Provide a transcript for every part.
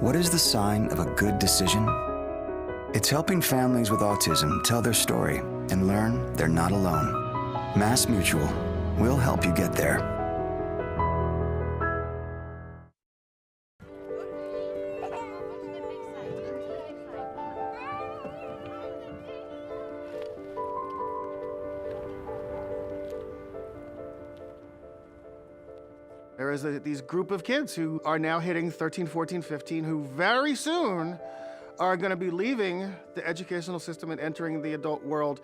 What is the sign of a good decision? It's helping families with autism tell their story and learn they're not alone. MassMutual will help you get there. There is these group of kids who are now hitting 13, 14, 15, who very soon are going to be leaving the educational system and entering the adult world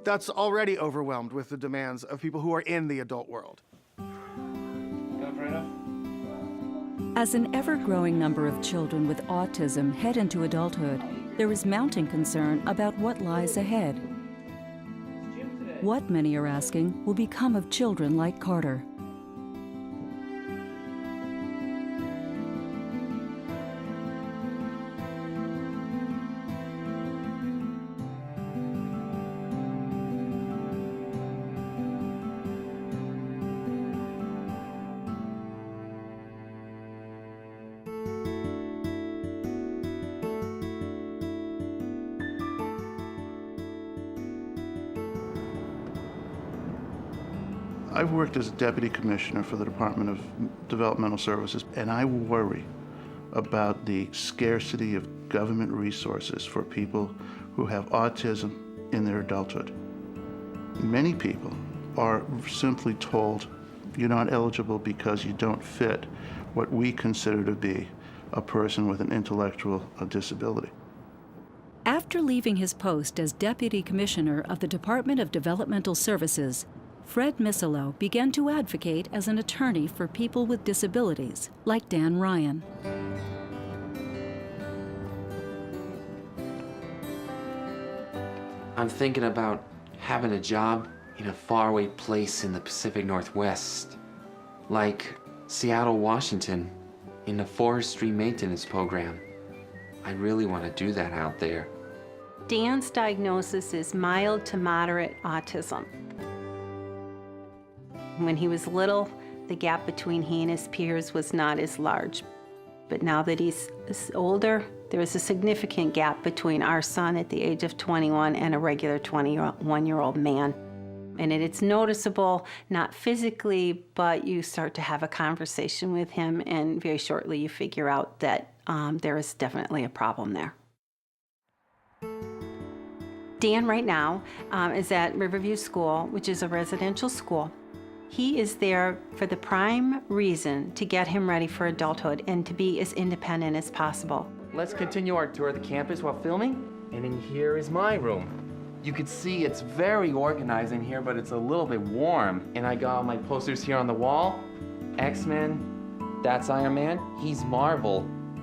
that's already overwhelmed with the demands of people who are in the adult world. As an ever-growing number of children with autism head into adulthood, there is mounting concern about what lies ahead. What, many are asking, will become of children like Carter? I've worked as a deputy commissioner for the Department of Developmental Services, and I worry about the scarcity of government resources for people who have autism in their adulthood. Many people are simply told, you're not eligible because you don't fit what we consider to be a person with an intellectual disability. After leaving his post as Deputy Commissioner of the Department of Developmental Services, Fred Misilo began to advocate as an attorney for people with disabilities, like Dan Ryan. I'm thinking about having a job in a faraway place in the Pacific Northwest, like Seattle, Washington, in the forestry maintenance program. I really want to do that out there. Dan's diagnosis is mild to moderate autism. When he was little, the gap between he and his peers was not as large. But now that he's older, there is a significant gap between our son at the age of 21 and a regular 21-year-old man. And it's noticeable, not physically, but you start to have a conversation with him, and very shortly you figure out that there is definitely a problem there. Dan right now is at Riverview School, which is a residential school. He is there for the prime reason to get him ready for adulthood and to be as independent as possible. Let's continue our tour of the campus while filming. And in here is my room. You can see it's very organized in here, but it's a little bit warm. And I got all my posters here on the wall. X-Men, that's Iron Man, he's Marvel,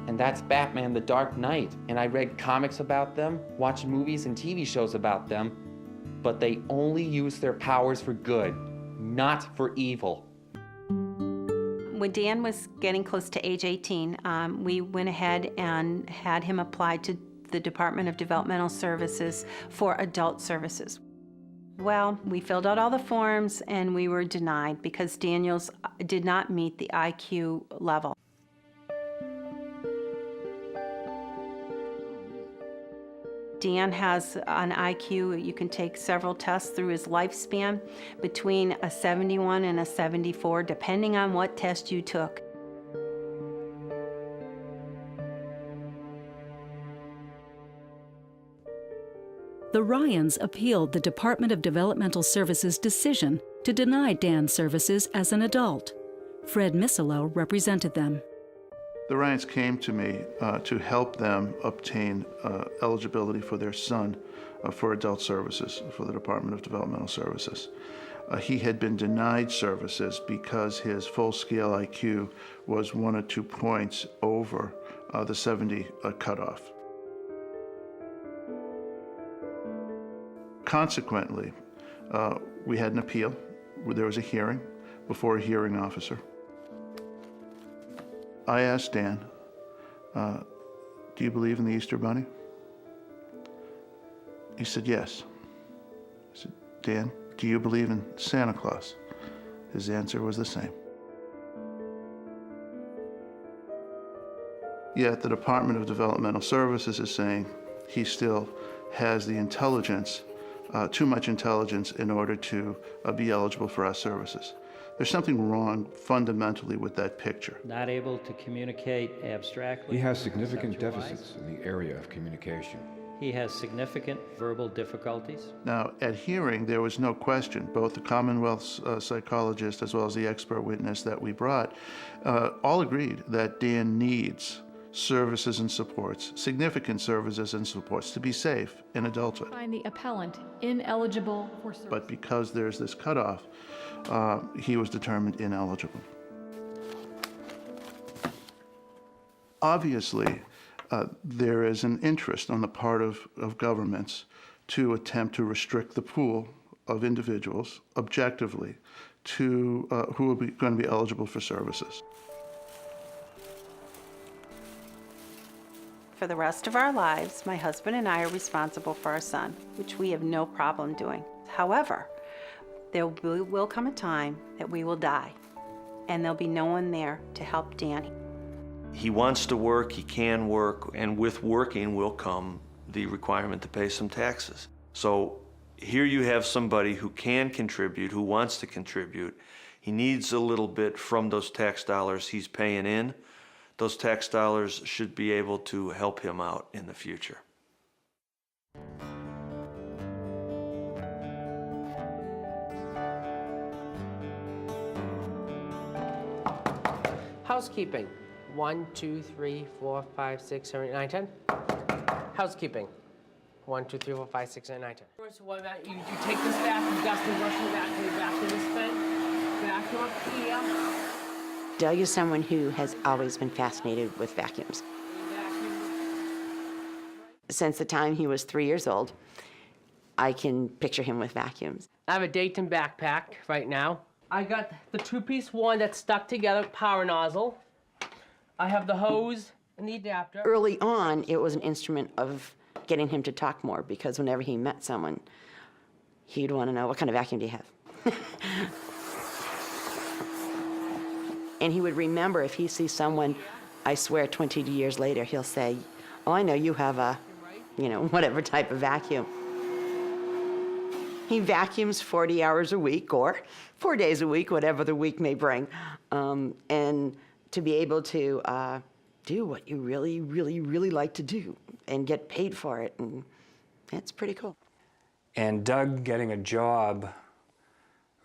and that's Batman the Dark Knight. And I read comics about them, watched movies and TV shows about them, but they only use their powers for good, not for evil. When Dan was getting close to age 18, we went ahead and had him apply to the Department of Developmental Services for adult services. Well, we filled out all the forms and we were denied because Daniel's did not meet the IQ level. Dan has an IQ, you can take several tests through his lifespan, between a 71 and a 74, depending on what test you took. The Ryans appealed the Department of Developmental Services' decision to deny Dan services as an adult. Fred Misilo represented them. The Ryans came to me to help them obtain eligibility for their son for adult services for the Department of Developmental Services. He had been denied services because his full-scale IQ was 1 or 2 points over the 70 cutoff. Consequently, we had an appeal. There was a hearing before a hearing officer. I asked Dan, do you believe in the Easter Bunny? He said, yes. I said, Dan, do you believe in Santa Claus? His answer was the same. Yet the Department of Developmental Services is saying he still has the intelligence, too much intelligence in order to be eligible for our services. There's something wrong fundamentally with that picture. Not able to communicate abstractly. He has significant deficits in the area of communication. He has significant verbal difficulties. Now, at hearing, there was no question. Both the Commonwealth's psychologist as well as the expert witness that we brought all agreed that Dan needs services and supports, significant services and supports to be safe in adulthood. Find the appellant ineligible for service. But because there's this cutoff, he was determined ineligible. Obviously, there is an interest on the part of governments to attempt to restrict the pool of individuals objectively to who are going to be eligible for services. For the rest of our lives, my husband and I are responsible for our son, which we have no problem doing. However, there will come a time that we will die, and there'll be no one there to help Dan. He wants to work, he can work, and with working will come the requirement to pay some taxes. So here you have somebody who can contribute, who wants to contribute. He needs a little bit from those tax dollars he's paying in. Those tax dollars should be able to help him out in the future. Housekeeping. 1, 2, 3, 4, 5, 6, 7, 8, 9, 10. Housekeeping. 1, 2, 3, 4, 5, 6, 7, 8, 9, 10. First, what about you take this back, you dust and brush it back to this bin. Vacuum up here. Doug is someone who has always been fascinated with vacuums. Since the time he was 3 years old, I can picture him with vacuums. I have a Dayton backpack right now. I got the two-piece one that's stuck together, power nozzle. I have the hose and the adapter. Early on, it was an instrument of getting him to talk more, because whenever he met someone, he'd want to know, what kind of vacuum do you have? And he would remember if he sees someone, I swear 20 years later, he'll say, oh, I know you have a, whatever type of vacuum. He vacuums 40 hours a week or 4 days a week, whatever the week may bring. And to be able to do what you really, really, really like to do and get paid for it, and it's pretty cool. And Doug getting a job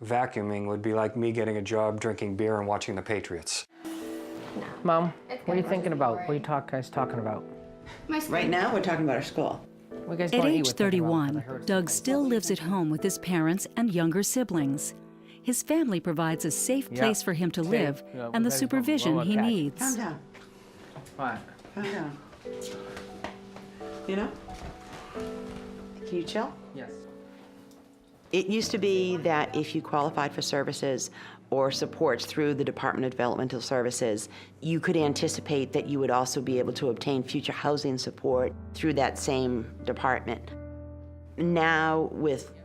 vacuuming would be like me getting a job drinking beer and watching the Patriots. Mom, what are you thinking about? What are you guys talking about? Right now, we're talking about our school. At age 31, Doug still lives at home with his parents and younger siblings. His family provides a safe place for him to live and the supervision he needs. Calm down. Fine. Calm down. Can you chill? Yes. It used to be that if you qualified for services or supports through the Department of Developmental Services, you could anticipate that you would also be able to obtain future housing support through that same department. Now, with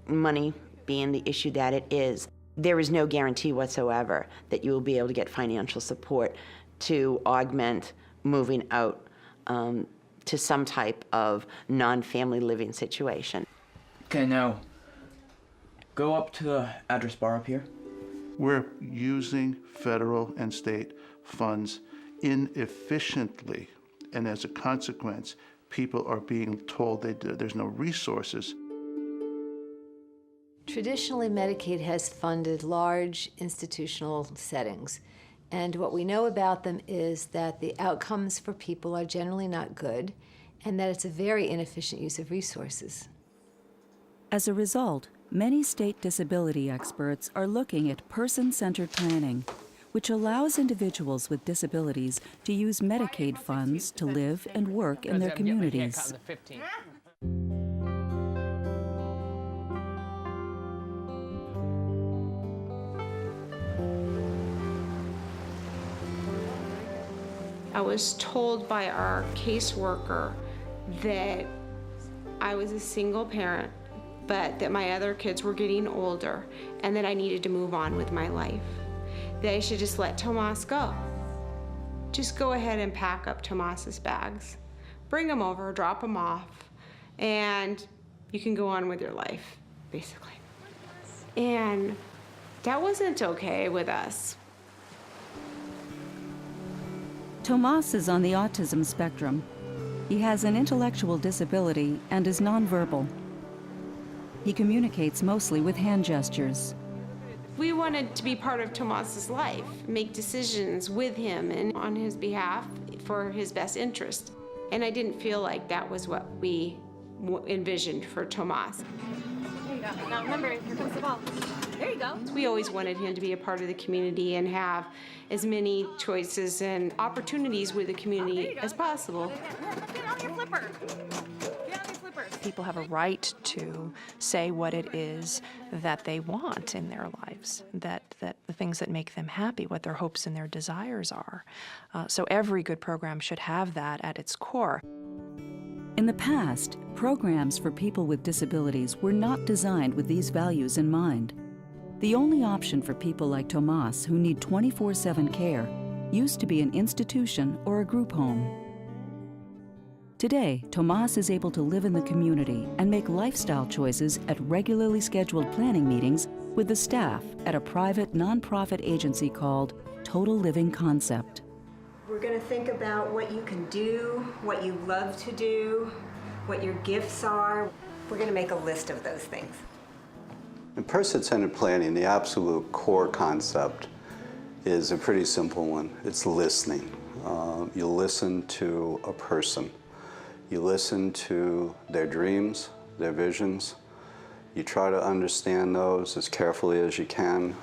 money being the issue that it is, there is no guarantee whatsoever that you will be able to get financial support to augment moving out to some type of non-family living situation. Okay, now, go up to the address bar up here. We're using federal and state funds inefficiently, and as a consequence, people are being told there's no resources. Traditionally, Medicaid has funded large institutional settings, and what we know about them is that the outcomes for people are generally not good, and that it's a very inefficient use of resources. As a result, many state disability experts are looking at person-centered planning, which allows individuals with disabilities to use Medicaid funds to live and work in their communities. I was told by our caseworker that I was a single parent, but that my other kids were getting older and that I needed to move on with my life. That I should just let Tomas go. just go ahead and pack up Tomas's bags. Bring them over, drop them off, and you can go on with your life, basically. And that wasn't okay with us. Tomas is on the autism spectrum. He has an intellectual disability and is nonverbal. He communicates mostly with hand gestures. We wanted to be part of Tomas's life, make decisions with him and on his behalf for his best interest. And I didn't feel like that was what we envisioned for Tomas. There you go. Now remember, here comes the ball. There you go. We always wanted him to be a part of the community and have as many choices and opportunities with the community as possible. Get on your flipper. People have a right to say what it is that they want in their lives, that the things that make them happy, what their hopes and their desires are. So every good program should have that at its core. In the past, programs for people with disabilities were not designed with these values in mind. The only option for people like Tomas who need 24/7 care used to be an institution or a group home. Today, Tomas is able to live in the community and make lifestyle choices at regularly scheduled planning meetings with the staff at a private nonprofit agency called Total Living Concept. We're going to think about what you can do, what you love to do, what your gifts are. We're going to make a list of those things. In person-centered planning, the absolute core concept is a pretty simple one. It's listening. You listen to a person. You listen to their dreams, their visions. You try to understand those as carefully as you can.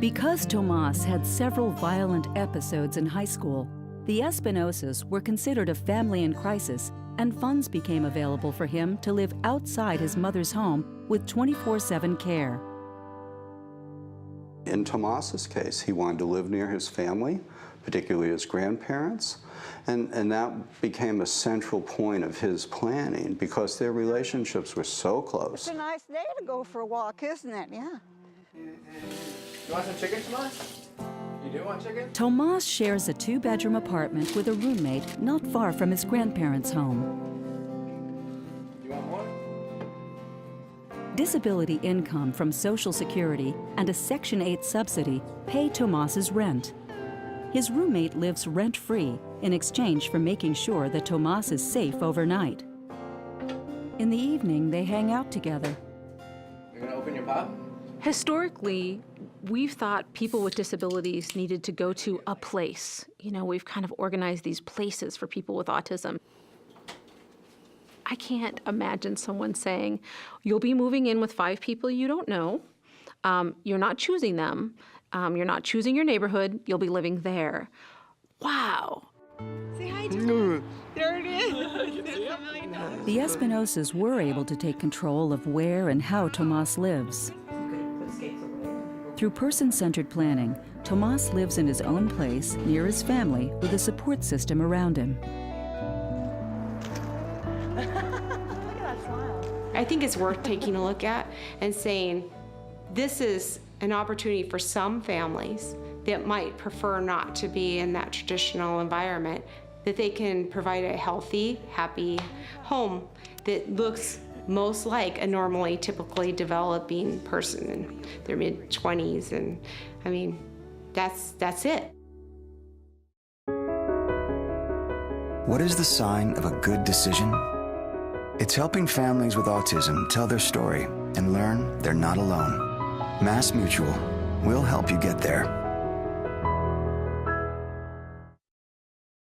Because Tomas had several violent episodes in high school, the Espinosas were considered a family in crisis, and funds became available for him to live outside his mother's home with 24/7 care. In Tomas's case, he wanted to live near his family, particularly his grandparents, and that became a central point of his planning because their relationships were so close. It's a nice day to go for a walk, isn't it? Yeah. You want some chicken, Tomas? You do want chicken? Tomas shares a 2-bedroom apartment with a roommate not far from his grandparents' home. You want more? Disability income from Social Security and a Section 8 subsidy pay Tomas's rent. His roommate lives rent-free in exchange for making sure that Tomas is safe overnight. In the evening, they hang out together. You're gonna open your pop? Historically, we've thought people with disabilities needed to go to a place. You know, we've kind of organized these places for people with autism. I can't imagine someone saying, you'll be moving in with 5 people you don't know. You're not choosing them. You're not choosing your neighborhood. You'll be living there. Wow. Say hi to There it is. The Espinosas were able to take control of where and how Tomas lives. Through person-centered planning, Tomas lives in his own place near his family with a support system around him. I think it's worth taking a look at and saying, this is an opportunity for some families that might prefer not to be in that traditional environment, that they can provide a healthy, happy home that looks most like a normally, typically developing person in their mid-20s. And I mean, that's it. What is the sign of a good decision? It's helping families with autism tell their story and learn they're not alone. MassMutual will help you get there.